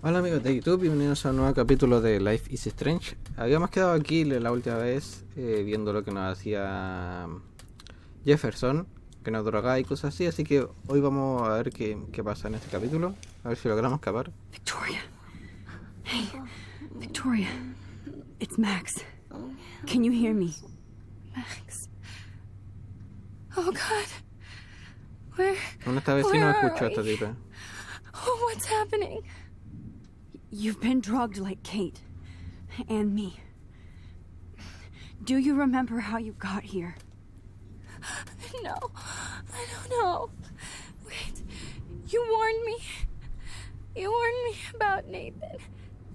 Hola amigos de YouTube, bienvenidos a un nuevo capítulo de Life is Strange. Habíamos quedado aquí la última vez viendo lo que nos hacía Jefferson, que nos drogaba y cosas así que hoy vamos a ver qué pasa en este capítulo, a ver si logramos escapar. Victoria. Hey, Victoria. It's Max. Can you hear me? Max. Oh God. Where? Bueno, esta vez sí no escucho a esta tipa. Oh, what's happening? You've been drugged like Kate. And me. Do you remember how you got here? No, I don't know. Wait, you warned me. You warned me about Nathan.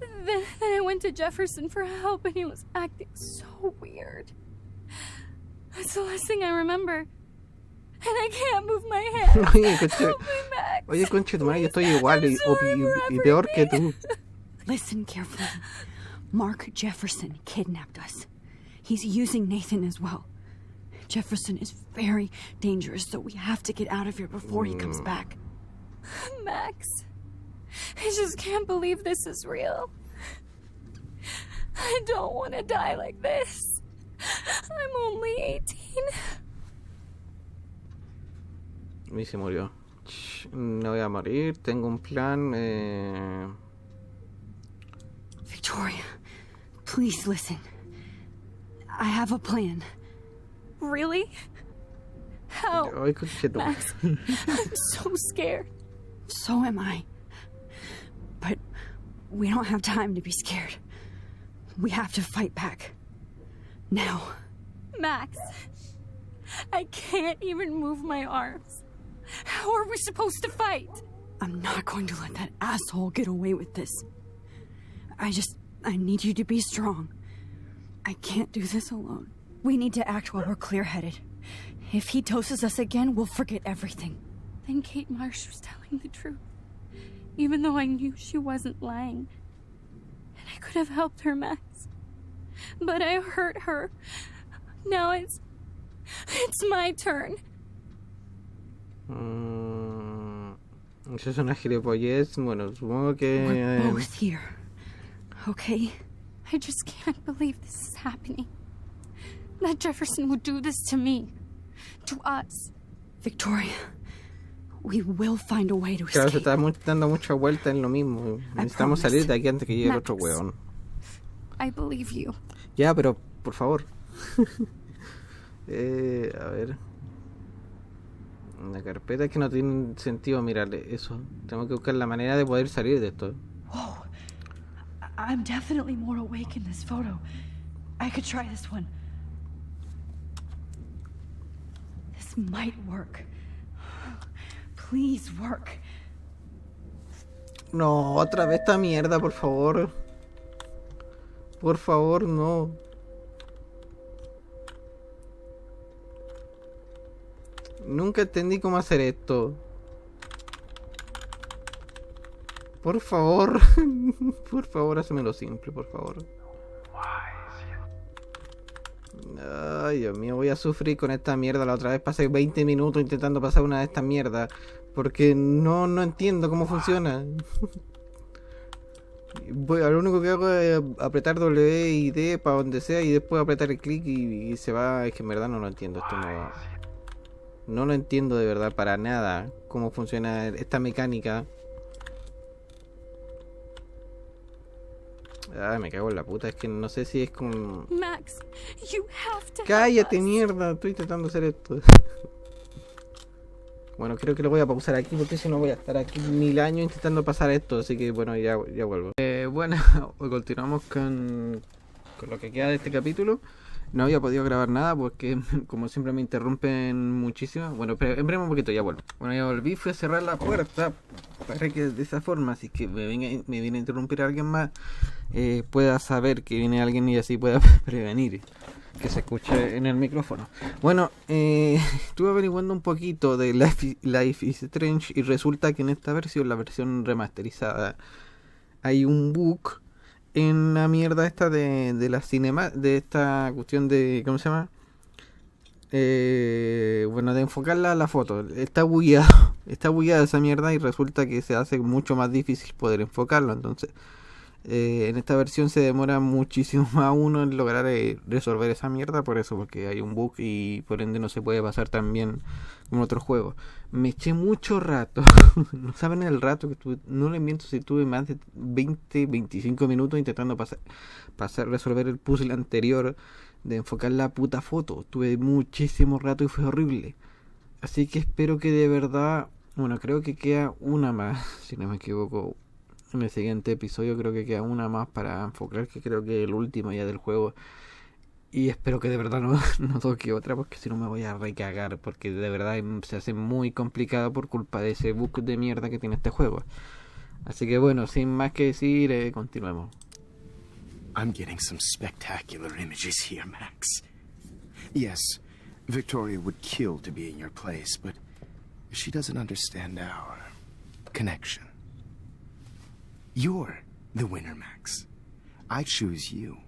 Then I went to Jefferson for help and he was acting so weird. That's the last thing I remember. And I can't move my hand. Oye, conche tu madre, yo estoy igual y peor que tú. Listen carefully. Mark Jefferson kidnapped us. He's using Nathan as well. Jefferson is very dangerous, so we have to get out of here before he comes back. Max, I just can't believe this is real. I don't want to die like this. I'm only 18. Y se murió. No voy a morir, tengo un plan. Victoria, please listen. I have a plan. Really? How? Ay, conche tu madre. Max, I'm so scared. So am I. But we don't have time to be scared. We have to fight back. Now. Max, I can't even move my arms. How are we supposed to fight? I'm not going to let that asshole get away with this. I need you to be strong. I can't do this alone. We need to act while we're clear-headed. If he doses us again, we'll forget everything. Then Kate Marsh was telling the truth. Even though I knew she wasn't lying. And I could have helped her, Max. But I hurt her. Now it's my turn. Eso es una gilipollez. Bueno, supongo que... We're both here. Okay? I just can't believe this is happening. That Jefferson would do this to me. To us. Victoria, we will find a way to Claro, se escape. está dando mucha vuelta en lo mismo. Necesitamos salir de aquí antes que llegue el otro weón. I believe you. Ya, pero, por favor. A ver. Una carpeta que no tiene sentido mirarle eso. Tengo que buscar la manera de poder salir de esto. Whoa. I'm definitely more awake in this photo. I could try this one. This might work. Please work. No, otra vez esta mierda, por favor. Por favor, no. Nunca entendí cómo hacer esto. Por favor. Por favor, házmelo simple, por favor. Ay, Dios mío, voy a sufrir con esta mierda. La otra vez pasé 20 minutos intentando pasar una de estas mierdas. Porque no entiendo cómo funciona. Lo único que hago es apretar W y D para donde sea y después apretar el clic y se va. Es que en verdad no lo entiendo. Esto no lo entiendo de verdad para nada. Cómo funciona esta mecánica. Ay, me cago en la puta. Es que no sé si es como... Max, you have to Cállate, help us. mierda. Estoy intentando hacer esto. Bueno, creo que lo voy a pausar aquí porque si no voy a estar aquí 1000 años intentando pasar esto. Así que bueno, ya vuelvo. Bueno, continuamos con lo que queda de este capítulo. No había podido grabar nada porque como siempre me interrumpen muchísimo. Bueno, pero esperemos un poquito, ya vuelvo. Bueno, ya volví, fui a cerrar la puerta para que de esa forma, si es que me viene a interrumpir alguien más, pueda saber que viene alguien y así pueda prevenir que se escuche en el micrófono. Bueno, estuve averiguando un poquito de Life is Strange y resulta que en esta versión, la versión remasterizada, hay un bug en la mierda esta de la cinema, de esta cuestión de, ¿cómo se llama? Bueno, de enfocarla a la foto. Está bugueado. está bugueada esa mierda y resulta que se hace mucho más difícil poder enfocarlo. Entonces, en esta versión se demora muchísimo más uno en lograr resolver esa mierda, por eso, porque hay un bug y por ende no se puede pasar tan bien como otros juegos. Me eché mucho rato, no saben el rato que tuve, no les miento si tuve más de 20-25 minutos intentando resolver el puzzle anterior de enfocar la puta foto. Tuve muchísimo rato y fue horrible. Así que espero que de verdad, bueno, creo que queda una más, si no me equivoco. En el siguiente episodio creo que queda una más para enfocar, que creo que es el último ya del juego. Y espero que de verdad no toque otra, porque si no me voy a recagar, porque de verdad se hace muy complicado por culpa de ese bug de mierda que tiene este juego. Así que bueno, sin más que decir, continuemos. I'm getting some spectacular images here, Max. Yes, Victoria would kill to be in your place, but she doesn't understand our connection. You're the winner, Max. I choose you.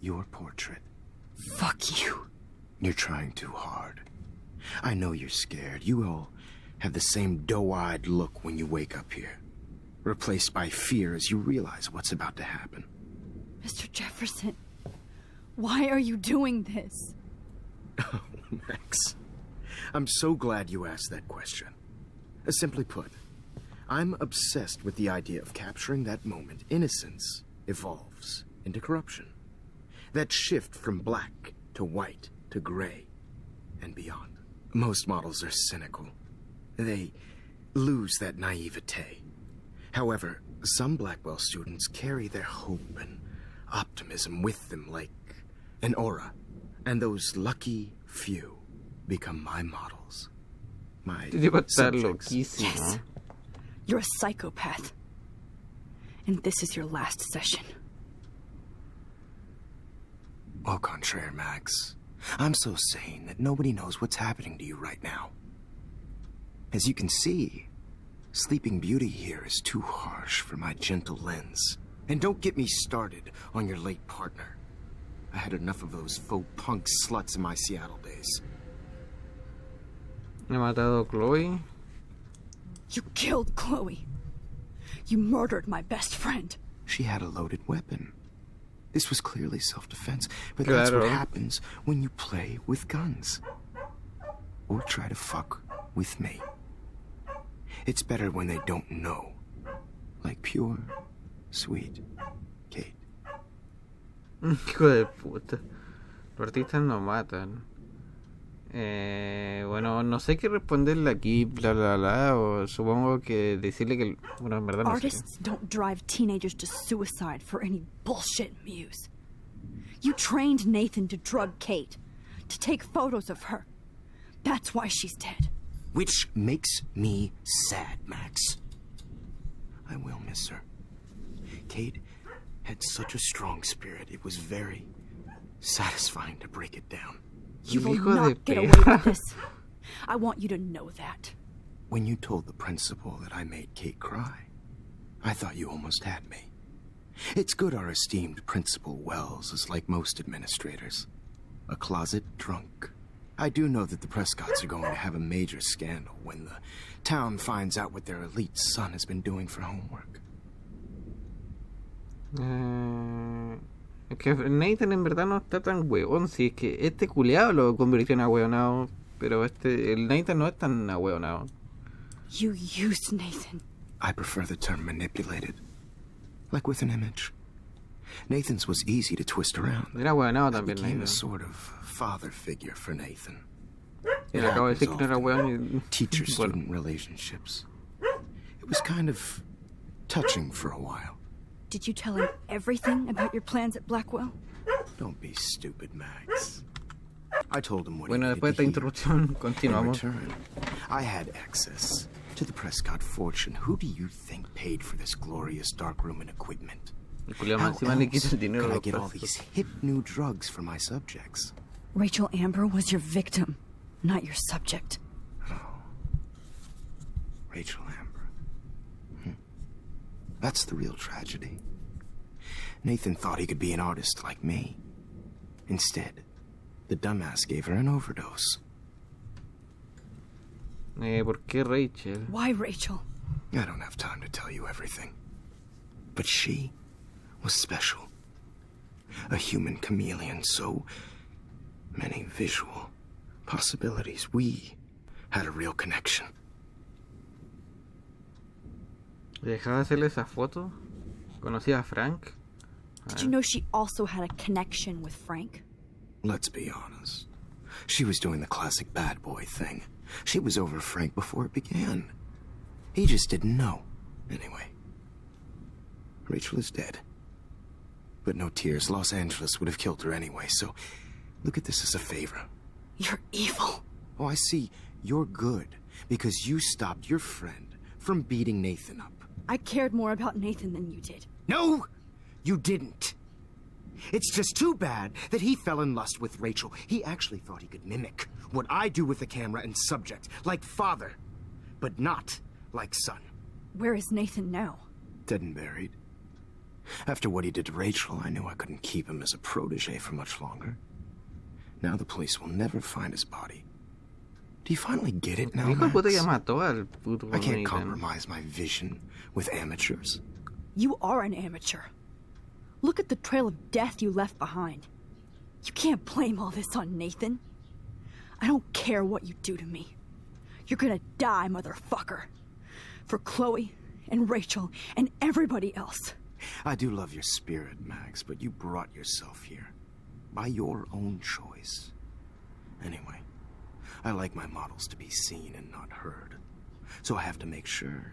Your portrait. Fuck you. You're trying too hard. I know you're scared. You all have the same doe-eyed look when you wake up here, replaced by fear as you realize what's about to happen. Mr. Jefferson, why are you doing this? Oh, Max. I'm so glad you asked that question. Simply put, I'm obsessed with the idea of capturing that moment innocence evolves into corruption. That shift from black to white to gray and beyond. Most models are cynical. They lose that naivete. However, some Blackwell students carry their hope and optimism with them like an aura. And those lucky few become my models. My subjects. Yes. You're a psychopath. And this is your last session. Au contraire, Max. I'm so sane that nobody knows what's happening to you right now. As you can see, Sleeping Beauty here is too harsh for my gentle lens. And don't get me started on your late partner. I had enough of those faux punk sluts in my Seattle days. ¿Ha matado a Chloe? You killed Chloe. You murdered my best friend. She had a loaded weapon. This was clearly self-defense, but that's what happens when you play with guns. Or try to fuck with me. It's better when they don't know. Like pure, sweet Kate. Hijo de puta. Los artistas no matan. Bueno, no sé qué responderle aquí, bla bla bla, o supongo que decirle que, bueno, en verdad no sé. Artists don't drive teenagers to suicide for any bullshit muse. You trained Nathan to drug Kate, to take photos of her. That's why she's dead. Which makes me sad, Max. I will miss her. Kate had such a strong spirit, it was very satisfying to break it down. You will Hijo de not get away perra. with this. I want you to know that. When you told the principal that I made Kate cry, I thought you almost had me. It's good our esteemed Principal Wells is like most administrators. A closet drunk. I do know that the Prescotts are going to have a major scandal when the town finds out what their elite son has been doing for homework. Es que Nathan en verdad no está tan hueón. Si es que este culeado lo convirtió en ahueonado, pero el Nathan no es tan ahueonado. You used Nathan. I prefer the term manipulated. Like with an image. Nathan's was easy to twist around. Era ahueonado I también became a Nathan. sort of father figure for Nathan. Y le acabo de decir que no era hueón y... Teacher-student relationships. It was kind of touching for a while. Did you tell him everything about your plans at Blackwell? Don't be stupid, Max. I told him what Bueno, he después de needed esta to hear. introducción, In continuamos. return, I had access to the Prescott fortune. Who do you think paid for this glorious darkroom and equipment? El culiao How más encima le quita else el dinero could a I los get all Prescott. these hip new drugs for my subjects? Rachel Amber was your victim, not your subject. Rachel Amber. That's the real tragedy. Nathan thought he could be an artist like me. Instead, the dumbass gave her an overdose. ¿Por qué Rachel? Why Rachel? I don't have time to tell you everything. But she was special. A human chameleon, so many visual possibilities. We had a real connection. ¿Dejaba de hacerle esa foto? ¿Conocía a Frank? Did you know she also had a connection with Frank? Let's be honest. She was doing the classic bad boy thing. She was over Frank before it began. He just didn't know. Anyway, Rachel is dead. But no tears. Los Angeles would have killed her anyway, so look at this as a favor. You're evil. Oh, I see. You're good because you stopped your friend from beating Nathan up. I cared more about Nathan than you did. No, you didn't. It's just too bad that he fell in lust with Rachel. He actually thought he could mimic what I do with the camera and subject, like father, but not like son. Where is Nathan now? Dead and buried. After what he did to Rachel, I knew I couldn't keep him as a protege for much longer. Now the police will never find his body. Do you finally get it now, Hijo de puta ya Max? mató al puto I can't Nathan. compromise my vision with amateurs. You are an amateur. Look at the trail of death you left behind. You can't blame all this on Nathan. I don't care what you do to me. You're gonna die, motherfucker. For Chloe and Rachel and everybody else. I do love your spirit, Max, but you brought yourself here. By your own choice. Anyway, I like my models to be seen and not heard. So I have to make sure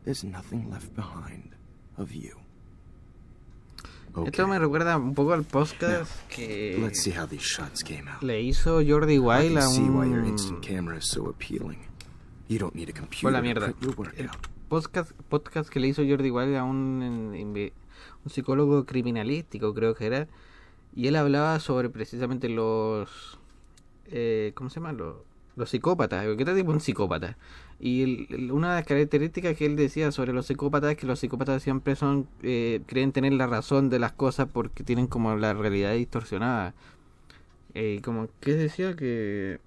there's nothing left behind of you. Esto me recuerda un poco al podcast Now, que let's see how these shots came out. le hizo Jordi I Wild can a see why your un... instant camera is so appealing. You don't need a Fue computer la to mierda. print your work El out. podcast que le hizo Jordi Wild a un psicólogo criminalístico, creo que era. Y él hablaba sobre precisamente los... ¿cómo se llama? Los psicópatas. ¿Qué tal tipo un psicópata? Y una de las características que él decía sobre los psicópatas es que los psicópatas siempre son creen tener la razón de las cosas porque tienen como la realidad distorsionada. Como que decía que...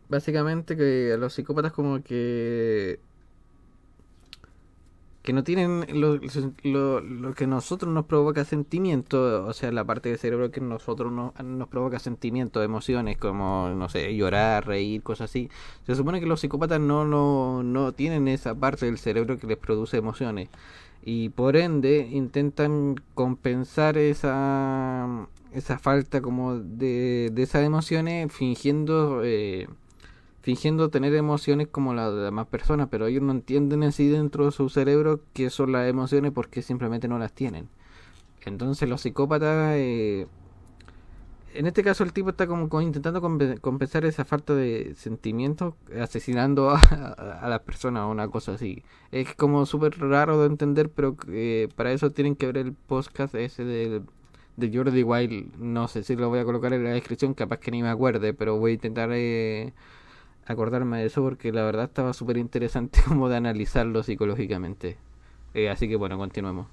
Básicamente que a los psicópatas como que no tienen lo que a nosotros nos provoca sentimientos, o sea, la parte del cerebro que a nosotros nos provoca sentimientos, emociones, como, no sé, llorar, reír, cosas así. Se supone que los psicópatas no tienen esa parte del cerebro que les produce emociones. Y por ende intentan compensar esa falta como de esas emociones fingiendo tener emociones como las demás personas, pero ellos no entienden así dentro de su cerebro qué son las emociones porque simplemente no las tienen. Entonces los psicópatas, en este caso el tipo está como intentando compensar esa falta de sentimientos asesinando a las personas o una cosa así. Es como súper raro de entender, pero para eso tienen que ver el podcast ese de Jordi Wild. No sé si lo voy a colocar en la descripción, capaz que ni me acuerde, pero voy a intentar... acordarme de eso porque la verdad estaba súper interesante como de analizarlo psicológicamente. Así que bueno, continuemos.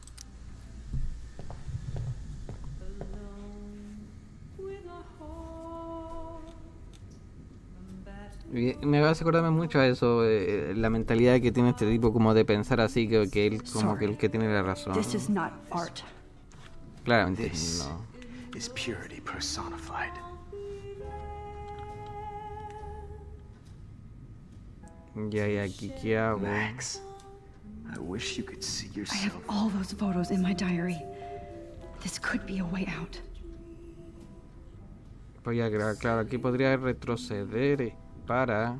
Y me hace acordarme mucho a eso, la mentalidad que tiene este tipo como de pensar así, que él como que el que tiene la razón. This is not art. Claramente This no. is purity personified. Ya, aquí qué hago. Max, I wish you could see I have yourself. all those photos in my diary. This could be a way out. Pues ya, claro, aquí podría retroceder para...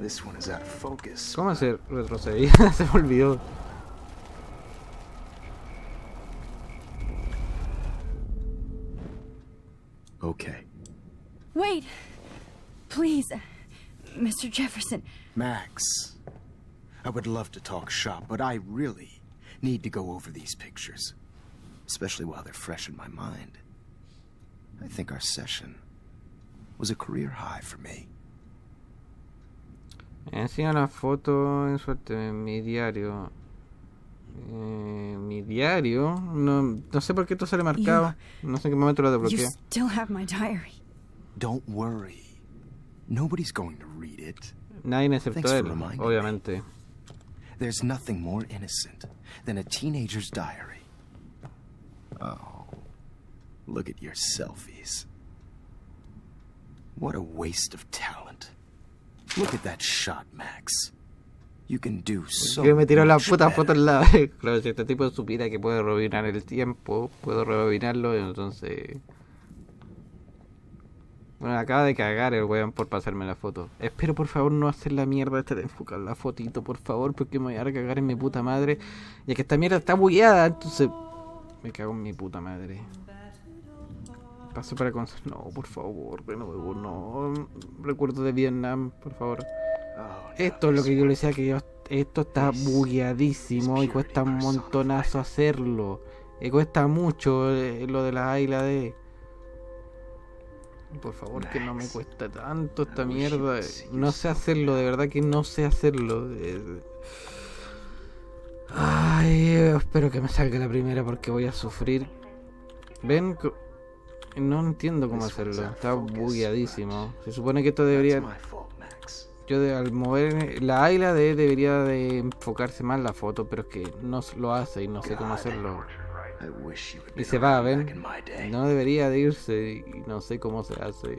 This one is out of focus. ¿Cómo se retrocedía? Se me olvidó. Okay. Wait! Please, Mr. Jefferson. Max, I would love to talk shop, but I really need to go over these pictures. Especially while they're fresh in my mind. I think our session was a career high for me. Enseña la foto en suerte en mi diario. Mi diario. No sé por qué esto sale marcado. No sé en qué momento lo You desbloqueé. still have my diary. Don't worry. Nobody's going to read it. Nadie excepto Thanks for él, reminding me. obviamente. There's nothing more innocent than a teenager's diary. Oh, look at your selfies. What a waste of talent. Look at that shot, Max. You can do so Que me tiró la much puta better. foto en la... Claro, si este tipo supiera que puede rebobinar el tiempo, puedo rebobinarlo, entonces... Bueno, acaba de cagar el weón por pasarme la foto. Espero por favor no hacer la mierda esta de enfocar la fotito, por favor, porque me voy a cagar en mi puta madre. Ya que esta mierda está bugueada, entonces... Me cago en mi puta madre. Paso para no, por favor, de nuevo, no. Recuerdo de Vietnam, por favor. Esto es lo que yo le decía, que esto está bugueadísimo y cuesta un montonazo hacerlo. Y cuesta mucho lo de la A y la D. Por favor, que no me cuesta tanto esta mierda. No sé hacerlo, de verdad que no sé hacerlo. Ay, espero que me salga la primera porque voy a sufrir. ¿Ven? No entiendo cómo hacerlo. Está bugueadísimo. Se supone que esto debería... al mover la A y la D debería de enfocarse más la foto, pero es que no lo hace y no sé cómo hacerlo. Y se va, ¿ven? No debería de irse y no sé cómo se hace.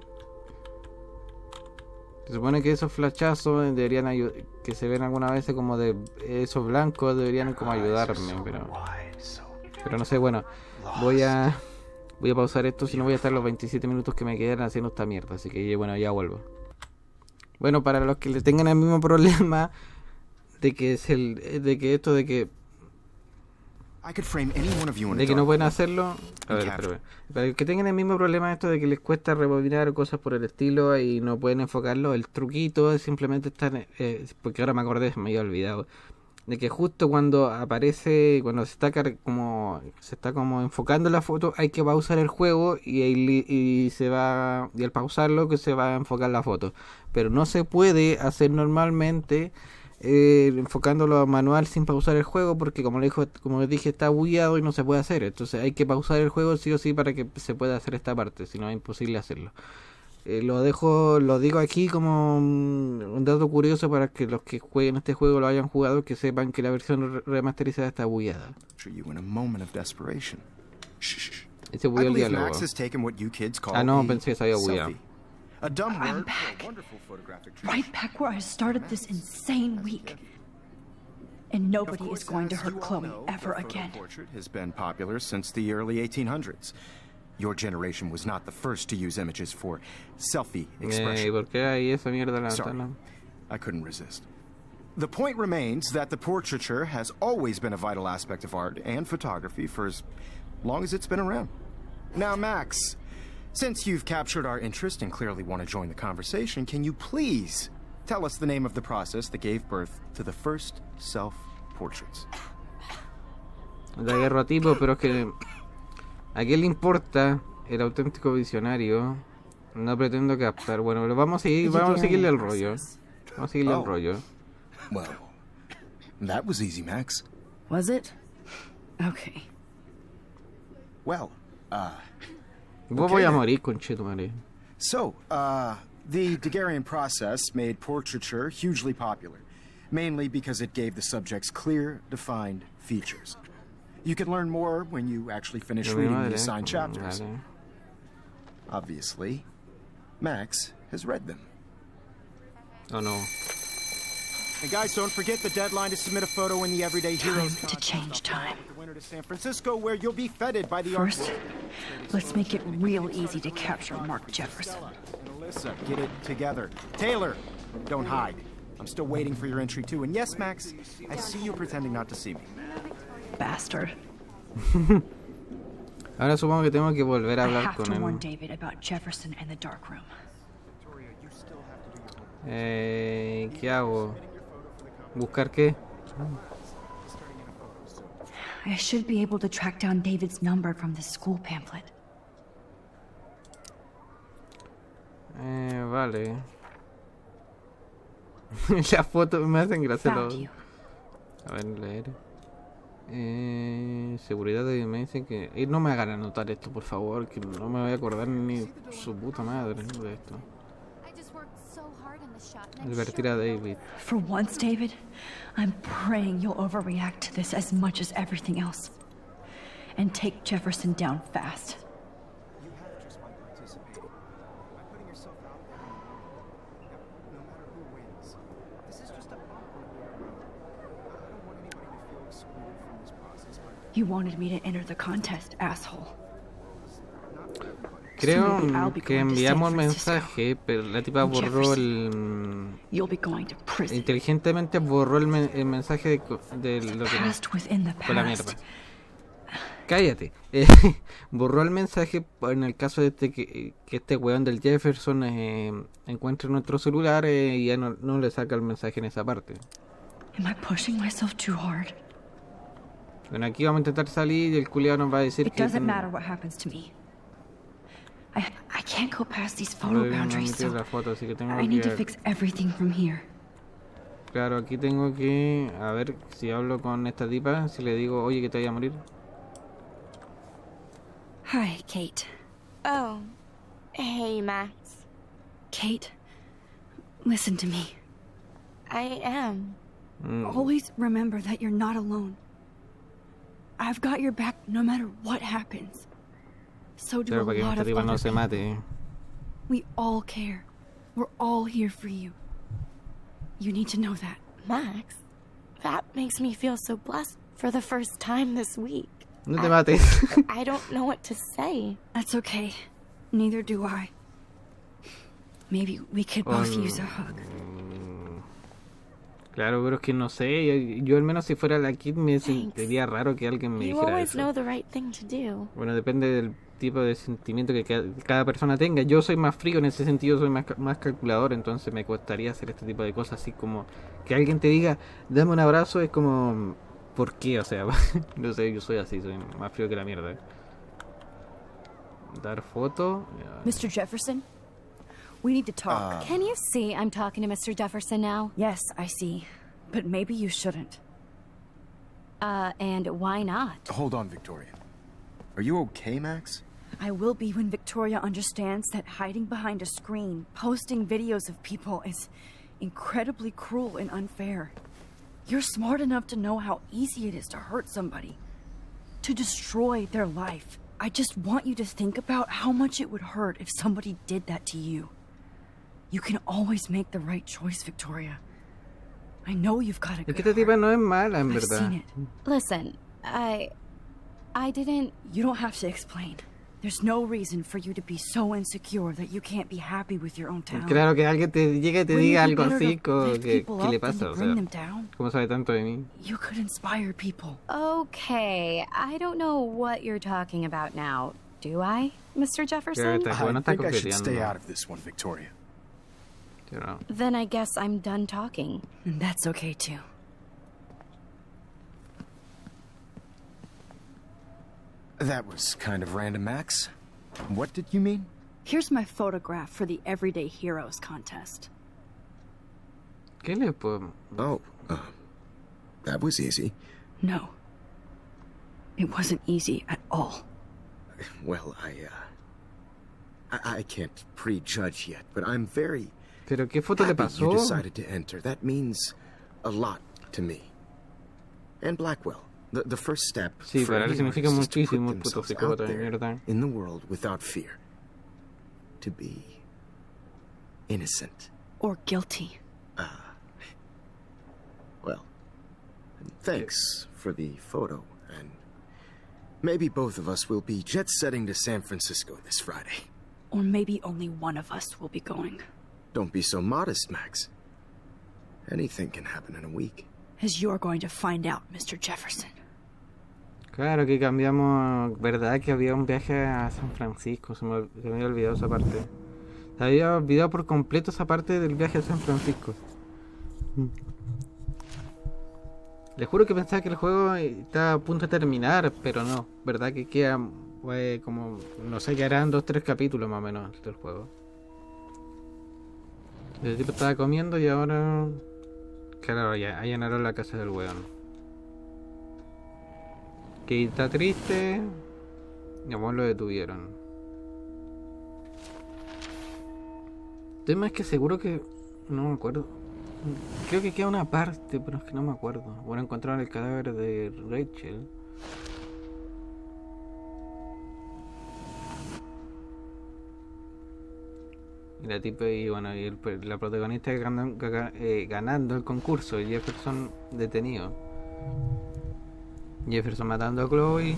Se supone que esos flashazos deberían que se ven algunas veces como de esos blancos deberían como ayudarme, pero no sé, bueno, voy a pausar esto, si no voy a estar los 27 minutos que me quedan haciendo esta mierda, así que bueno, ya vuelvo. Bueno, para los que le tengan el mismo problema de que no pueden hacerlo, a ver, espérame. Para los que tengan el mismo problema esto de que les cuesta rebobinar o cosas por el estilo y no pueden enfocarlo, el truquito es simplemente estar, porque ahora me acordé, me había olvidado, de que justo cuando aparece, cuando se está como enfocando la foto, hay que pausar el juego y al pausarlo que se va a enfocar la foto, pero no se puede hacer normalmente enfocándolo a manual sin pausar el juego, porque como les dije está bugueado y no se puede hacer, entonces hay que pausar el juego sí o sí para que se pueda hacer esta parte, si no es imposible hacerlo. Lo digo aquí como un dato curioso para que los que jueguen este juego lo hayan jugado, que sepan que la versión remasterizada está bugueada. Ese bugueó el diálogo. Ah, no, pensé que se había bugueado. I'm back. Right back where I started this insane week. And nobody is going to hurt Chloe ever again. Portrait has been popular since the early 1800s. Your generation was not the first to use images for selfie expression. ¿Por qué hay esa mierda en la Sorry, ventana? I couldn't resist. The point remains that the portraiture has always been a vital aspect of art and photography for as long as it's been around. Now, Max, since you've captured our interest and clearly want to join the conversation, can you please tell us the name of the process that gave birth to the first self-portraits? Daguerrotipo, pero es que ¿a qué le importa el auténtico visionario? No pretendo captar. Bueno, vamos a seguirle el rollo. Vamos a seguirle el rollo. Well, that was easy, Max. Was it? Okay. Well, Vos voy a morir, conchetumare. So, the Daguerrean process made portraiture hugely popular, mainly because it gave the subjects clear, defined features. You can learn more when you actually finish reading the assigned chapters. Obviously, Max has read them. Oh no. And guys, don't forget the deadline to submit a photo in the Everyday Heroes Time to change time. the winter to San Francisco, where you'll be feted by the First, let's make it real easy to capture Mark Jefferson. And Alyssa, get it together. Taylor, don't hide. I'm still waiting for your entry too. And yes, Max, I see you pretending not to see me. Bastard. Ahora supongo que tengo que volver a I hablar have con to warn él. David about Jefferson and the dark room. ¿Qué hago? ¿Buscar qué? I should be able to track down David's number from the school pamphlet. Vale. Las fotos me hacen gracia. Found you. A ver, leer. Seguridad de... Me dicen que... no me hagan anotar esto, por favor, que no me voy a acordar ni su puta madre de esto. I just worked so Advertir a David. For once, David, I'm praying you'll overreact to this as much as everything else. And take Jefferson down fast. You have just by participating, by putting yourself out there, no matter who wins. This is just a bump on the road. I don't want anybody to feel excluded from this process. You wanted me to enter the contest, asshole. Creo So maybe I'll be que going to enviamos San un Francisco. mensaje, pero la tipa borró el... You'll be going to prison. Inteligentemente borró el mensaje de lo que... Past within the Fue la mierda. past. Cállate. Borró el mensaje en el caso de que este weón del Jefferson encuentre nuestro celular y ya no le saca el mensaje en esa parte. Am I pushing myself too hard? Bueno, aquí vamos a intentar salir y el culiao nos va a decir It que... doesn't matter what happens to me. I can't go past these No photo me boundaries, metí so la foto, así que tengo I need to que... fix everything from here. Claro, aquí tengo que... A ver, si hablo con esta tipa, si le digo, oye, que te vaya a morir. Hi, Kate. Oh. Hey, Max. Kate, listen to me. I am. Always remember that you're not alone. I've got your back no matter what happens. So do Claro, a para que lot esta of tipa no other se people. mate. We all care. We're all here for you. You need to know that. Max, that makes me feel so blessed for the first time this week. No te mates. I don't know what to say. That's okay. Neither do I. Maybe we could both use a hug. Claro, pero es que no sé, yo al menos si fuera la Kid me sentiría raro que alguien me You dijera always eso. know the right thing to do. Bueno, depende del tipo de sentimiento que cada persona tenga. Yo soy más frío en ese sentido, soy más calculador, entonces me costaría hacer este tipo de cosas, así como que alguien te diga, dame un abrazo, es como, ¿por qué? O sea, no sé, yo soy así, soy más frío que la mierda. Dar foto. Mr. Jefferson, we need to talk. Can you see I'm talking to Mr. Jefferson now? Yes, I see. But maybe you shouldn't. And why not? Hold on, Victoria. Are you okay, Max? I will be when Victoria understands that hiding behind a screen, posting videos of people is incredibly cruel and unfair. You're smart enough to know how easy it is to hurt somebody, to destroy their life. I just want you to think about how much it would hurt if somebody did that to you. You can always make the right choice, Victoria. I know you've got a Es good que esta tipa heart. no es mala, en I've verdad. seen it. Listen, I didn't... You don't have to explain. There's no reason for you to be so insecure that you can't be happy with your own talent. Claro que alguien te llegue y te Wouldn't diga it be algo better así, to como lift que people ¿qué le up than pasa? to O bring sea, them down? ¿cómo sabe tanto de mí? You could inspire people. Okay, I don't know what you're talking about now. Do I, Mr. Jefferson? Claro, bueno, I está think I should stay coqueteando. out of this one, Victoria. Yo no. Then I guess I'm done talking. And that's okay too. That was kind of random, Max. What did you mean? Here's my photograph for the Everyday Heroes contest. ¿Qué le puedo...? Oh, that was easy. No. It wasn't easy at all. Well, I can't prejudge yet, but I'm very ¿Pero qué foto le happy pasó? you decided to enter. That means a lot to me. And Blackwell, the first step Sí, for para él anyone significa is to put muchísimo, puto themselves psicópata out de there mierda. in the world without fear. To be innocent. Or guilty. Well, thanks for the photo, and maybe both of us will be jet-setting to San Francisco this Friday. Or maybe only one of us will be going. Don't be so modest, Max. Anything can happen in a week. As you're going to find out, Mr. Jefferson. Claro que cambiamos, ¿verdad? Que había un viaje a San Francisco, se me había olvidado esa parte. Se había olvidado por completo esa parte del viaje a San Francisco. Les juro que pensaba que el juego estaba a punto de terminar, pero no, ¿verdad? Que queda como, no sé, quedarán 2-3 capítulos más o menos del juego. El tipo estaba comiendo y ahora... Claro, ya allanaron la casa del weón. Que está triste. Y aún lo detuvieron. El tema es que seguro que... No me acuerdo. Creo que queda una parte, pero es que no me acuerdo. Bueno, encontraron el cadáver de Rachel. Y la tipa y bueno, y la protagonista ganando el concurso y Jefferson detenido. Jefferson matando a Chloe.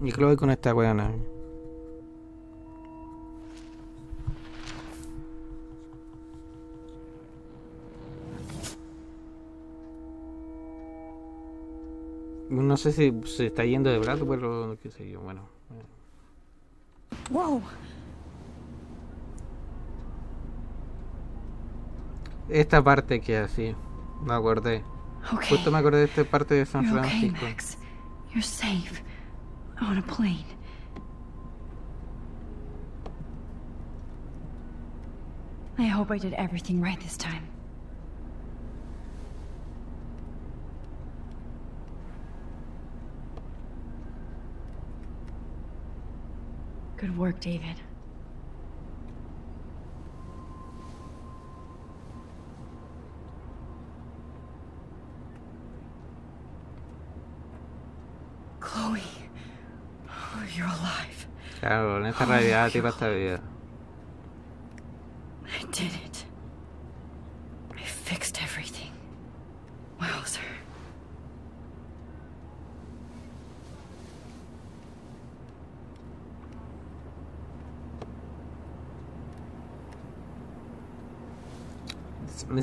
Y Chloe con esta weona. No sé si se está yendo de brazo, pero qué sé yo, bueno. Whoa! Esta parte que así, me acordé. Okay. Justo me acordé de esta parte de San You're okay, Francisco. Max. You're safe. On a plane. I hope I did everything right this time. Good work, David. Chloe. Oh, you're alive. Claro, en esta realidad tipo esta vida. I did it. I fixed everything. Wowzer.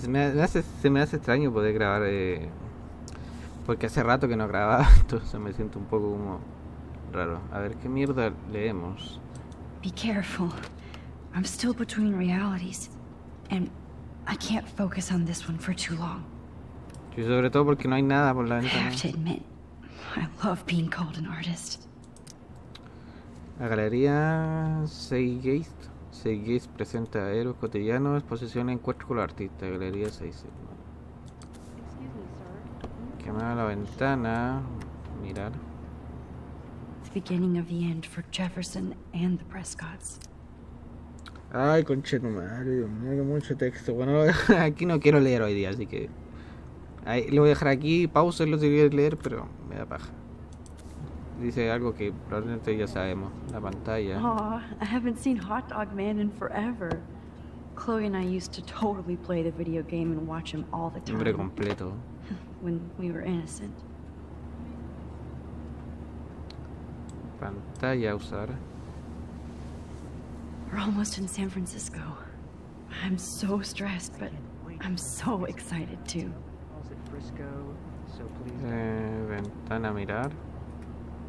Se me hace extraño poder grabar, porque hace rato que no grababa, entonces me siento un poco como raro. A ver, ¿qué mierda leemos? Be careful. I'm still between realities, and I can't focus on this one for too long. Y sobre todo porque no hay nada por la I ventana. have to admit, I love being called an artist. La galería Seiggeist. Seiggeist presenta héroes cotidianos, exposición en encuentro con los artistas. Galería Seiggeist. Quemar la ventana. Mirar. The beginning of the end for Jefferson and the Prescotts. Ay, conchetumadre, Dios mío, que mucho texto. Bueno, aquí no quiero leer hoy día, así que ahí, lo voy a dejar aquí, pausenlo si quieres leer, pero me da paja. Dice algo que probablemente ya sabemos, la pantalla. Aw, I haven't seen Hot Dog Man in forever. Chloe and I used to totally play the video game and watch him all the Nombre time completo. when we were innocent. Pantalla a usar. We're almost in San Francisco. I'm so stressed, but I'm so excited too. Ventana a mirar.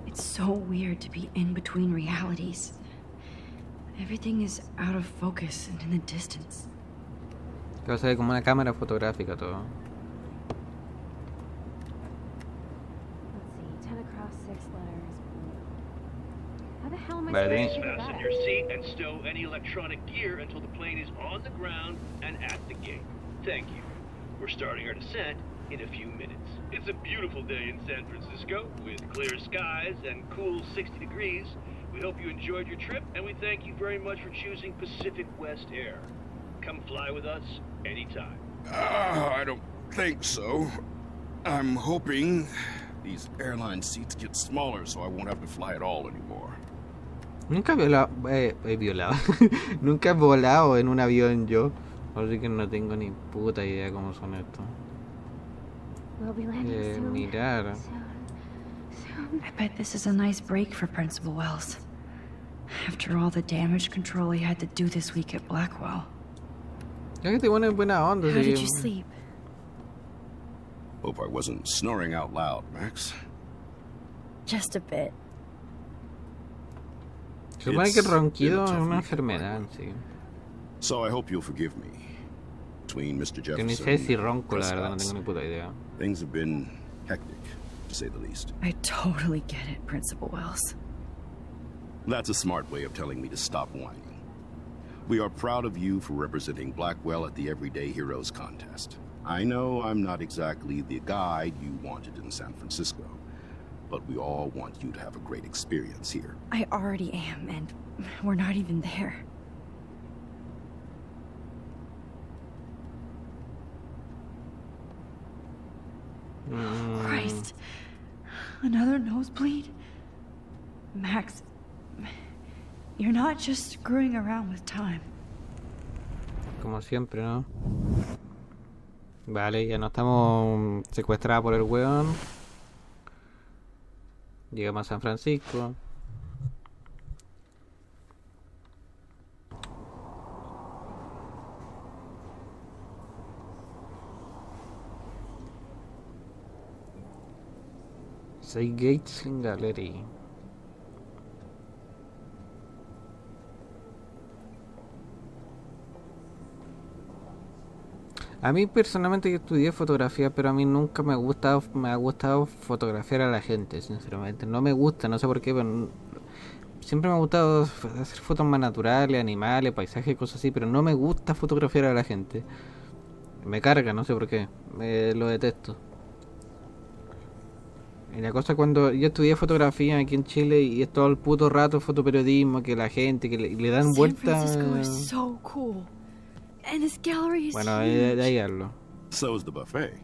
It's so weird to be in between realities. Everything is out of focus and in the distance. Que va a ser como una cámara fotográfica todo. Let's see, 10 across 6 letters. How the hell am I Vale. supposed to do Fasten that? your seat and stow any electronic gear until the plane is on the ground and at the gate. Thank you. We're starting our descent in a few minutes. It's a beautiful day in San Francisco with clear skies and cool 60 degrees. We hope you enjoyed your trip and we thank you very much for choosing Pacific West Air. Come fly with us anytime. I don't think so. I'm hoping these airline seats get smaller so I won't have to fly at all anymore. Nunca he violado, violado. Nunca he volado en un avión yo. Así que no tengo ni puta idea cómo son estos. We'll be landing soon. Mirar. Soon. I bet this is a nice break for Principal Wells. After all the damage control he had to do this week at Blackwell. Ya que te pones buena onda. How sí. did you sleep? Hope I wasn't snoring out loud, Max. Just a bit. Se supone que el It's ronquido been a es tough una week at enfermedad en Blackwell. sí. So I hope you'll forgive me. Between Mr. Que Jefferson ni sé si ronco, la and verdad, no Prescott's, tengo ni puta idea. things have been hectic, to say the least. I totally get it, Principal Wells. That's a smart way of telling me to stop whining. We are proud of you for representing Blackwell at the Everyday Heroes contest. I know I'm not exactly the guide you wanted in San Francisco, but we all want you to have a great experience here. I already am, and we're not even there. Christ. Another nosebleed? Max, you're not just screwing around with time. Como siempre, ¿no? Vale, ya no estamos secuestrados por el weón. Llegamos a San Francisco. Gates Gallery. A mí personalmente yo estudié fotografía, pero a mí nunca me ha gustado fotografiar a la gente, sinceramente. No me gusta, no sé por qué, pero siempre me ha gustado hacer fotos más naturales, animales, paisajes, cosas así, pero no me gusta fotografiar a la gente. Me carga, no sé por qué, lo detesto. Y la cosa cuando yo estudié fotografía aquí en Chile y es todo el puto rato fotoperiodismo, que la gente, que le dan vueltas. San Francisco is so cool. And this gallery is Bueno, huge. de ahí hablo. So's the buffet.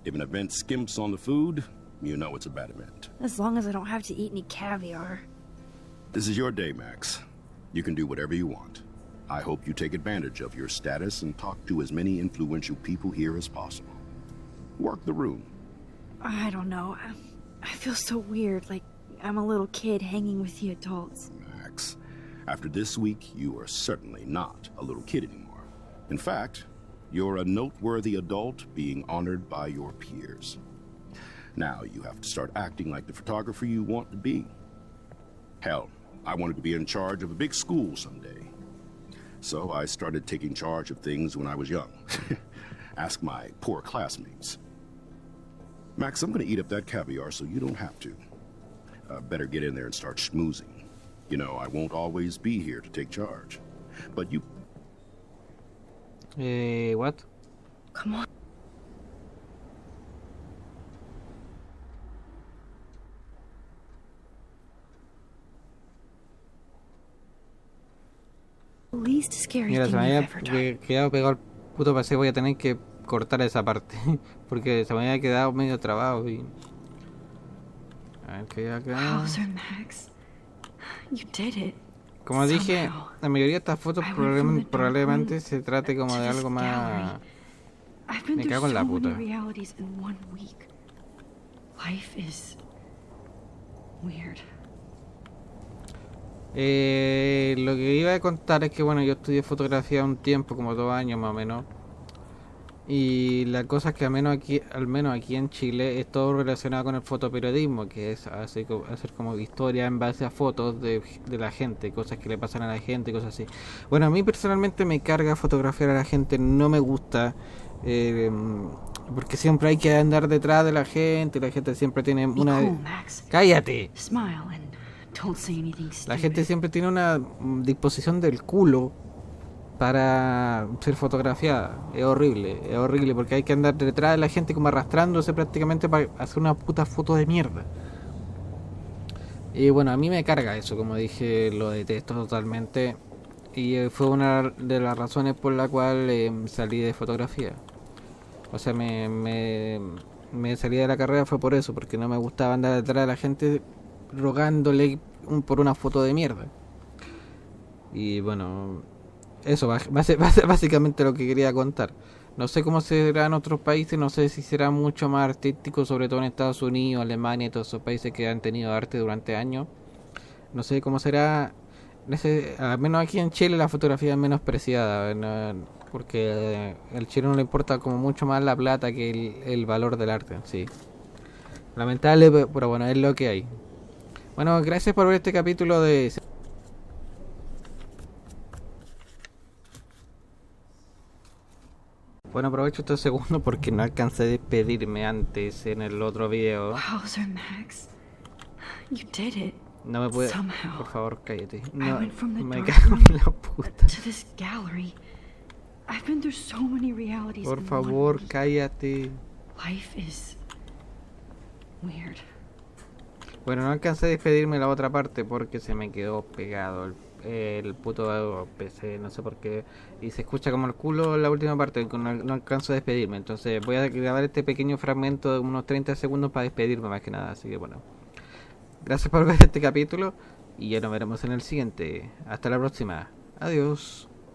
If an event skimps on the food, you know it's a bad event. As long as I don't have to eat any caviar. This is your day, Max. You can do whatever you want. I hope you take advantage of your status and talk to as many influential people here as possible. Work the room. I don't know. I feel so weird, like I'm a little kid hanging with the adults. Max, after this week, you are certainly not a little kid anymore. In fact, you're a noteworthy adult being honored by your peers. Now you have to start acting like the photographer you want to be. Hell, I wanted to be in charge of a big school someday. So I started taking charge of things when I was young. Ask my poor classmates. Max, I'm gonna eat up that caviar so you don't have to. Better get in there and start schmoozing. You know, I won't always be here to take charge. But you... What? Come on. Least scary Mira, thing se me you've había ever done. quedado pegado al puto paseo, voy a tener que cortar esa parte. Porque se me había quedado medio trabado y... A ver qué hay acá. Hauser, Max. You did it. Como dije, Somehow. la mayoría de estas fotos I went from the dark probablemente room se trate como to de this algo más... gallery. I've been Me through cago en la so puta. many realities in 1 week. Life is weird. Lo que iba a contar es que bueno, yo estudié fotografía un tiempo, como 2 años más o menos. Y la cosa es que al menos aquí en Chile es todo relacionado con el fotoperiodismo, que es hacer como historia en base a fotos de la gente, cosas que le pasan a la gente, cosas así. Bueno, a mí personalmente me carga fotografiar a la gente, no me gusta, porque siempre hay que andar detrás de la gente siempre tiene Be una... cool, Max. ¡Cállate! Smile and don't say anything stupid. La gente siempre tiene una disposición del culo para ser fotografiada. Es horrible porque hay que andar detrás de la gente como arrastrándose prácticamente para hacer una puta foto de mierda. Y bueno, a mí me carga eso, como dije, lo detesto totalmente. Y fue una de las razones por la cual salí de fotografía. O sea, me salí de la carrera fue por eso, porque no me gustaba andar detrás de la gente rogándole por una foto de mierda. Y bueno, eso básicamente lo que quería contar. No sé cómo será en otros países, no sé si será mucho más artístico, sobre todo en Estados Unidos, Alemania y todos esos países que han tenido arte durante años. No sé cómo será, al menos aquí en Chile la fotografía es menospreciada, porque al chileno le importa como mucho más la plata que el valor del arte, sí. Lamentable, pero bueno, es lo que hay. Bueno, gracias por ver este capítulo de... Bueno, aprovecho estos segundos porque no alcancé a despedirme antes en el otro video. Hauser, Max. You did it. No me puede... Somehow. Por favor, cállate. I No, went from the me dark cago room en la puta. to this gallery. I've been through so many realities Por in favor, 1 week. cállate. Life is weird. Bueno, no alcancé a despedirme la otra parte porque se me quedó pegado el el puto PC, no sé por qué. Y se escucha como el culo en la última parte, no alcanzo a despedirme. Entonces voy a grabar este pequeño fragmento de unos 30 segundos para despedirme más que nada. Así que bueno, gracias por ver este capítulo y ya nos veremos en el siguiente. Hasta la próxima. Adiós.